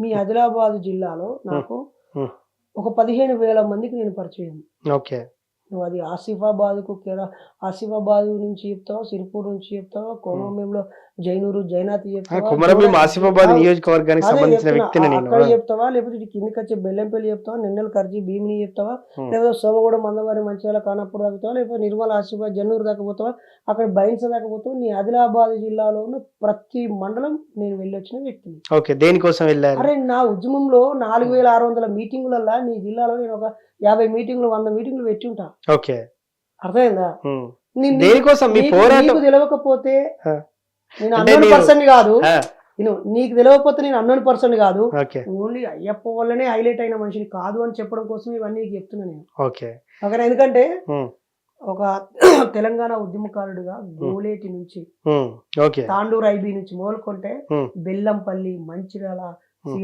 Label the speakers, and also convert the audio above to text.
Speaker 1: మీ ఆదిలాబాద్ జిల్లాలో నాకు
Speaker 2: ఉమ్,
Speaker 1: ఒక 15,000 మందికి నేను పరిచయం.
Speaker 2: ఓకే.
Speaker 1: నువ్వు అది ఆసిఫాబాద్కు ఆసిఫాబాద్ నుంచి చెప్తావా, సిరిపూర్ నుంచి చెప్తావా,
Speaker 2: ఉమ్.
Speaker 1: కోమరంలో జైనూరు జైనాథ్ చెప్తావా,
Speaker 2: కుమరంభీం ఆసిఫాబాద్
Speaker 1: ఆ,
Speaker 2: నియోజకవర్గానికి
Speaker 1: అదే
Speaker 2: సంబంధించిన
Speaker 1: చెప్తున్నా.
Speaker 2: వ్యక్తిని నేను.
Speaker 1: అక్కడ చెప్తావా, లేకపోతే ఇటు కిందికి వచ్చే బెల్లంపల్లి చెప్తావా, నిన్నెలు ఖర్చు భీమిని చెప్తావా,
Speaker 2: ఉమ్,
Speaker 1: లేకపోతే సోమగూడ మందవారి మంచిర్యాల కానాపూర్ దాకా పోతావా, లేకపోతే నిర్మల ఆసిఫాబాద్ జన్నూరు దాకా పోతావా, అక్కడ బైన్స్ దాకా పోతావా. నీ ఆదిలాబాద్ జిల్లాలో ఉన్న ప్రతి మండలం నేను వెళ్ళొచ్చిన వ్యక్తిని.
Speaker 2: ఓకే. దేనికోసం వెళ్ళారు?
Speaker 1: అరే నా ఉద్యమంలో 4,600 మీటింగులల్లా నీ జిల్లాలో నేను ఒక 50 మీటింగులు 100 మీటింగులు పెట్టి ఉంటా.
Speaker 2: ఓకే.
Speaker 1: అర్థమైందా?
Speaker 2: ఉమ్.
Speaker 1: నీ-
Speaker 2: దేనికోసం మీ
Speaker 1: నీకు
Speaker 2: పోరాటం?
Speaker 1: నీకు తెలియకపోతే
Speaker 2: ఆ,
Speaker 1: నేను
Speaker 2: అంటే
Speaker 1: అన్నోన్
Speaker 2: మీరు
Speaker 1: పర్సన్ కాదు.
Speaker 2: ఆ,
Speaker 1: నీకు తెలియకపోతే నేను అన్నోన్ పర్సన్ కాదు.
Speaker 2: ఓకే.
Speaker 1: ఓన్లీ అయ్యప్ప వల్లనే హైలైట్ అయిన మనిషిని కాదు అని చెప్పడం కోసం ఇవన్నీ నీకు చెప్తున్నా నేను.
Speaker 2: ఓకే.
Speaker 1: ఓకేనా? ఎందుకంటే
Speaker 2: ఉమ్,
Speaker 1: ఒక తెలంగాణ ఉద్యమకారుడిగా గోలేటి నుంచి
Speaker 2: ఉమ్, ఓకే.
Speaker 1: తాండూరు ఐబీ నుంచి మొదలుకుంటే
Speaker 2: ఉమ్,
Speaker 1: బెల్లంపల్లి, మంచిర్యాల,
Speaker 2: ఉమ్.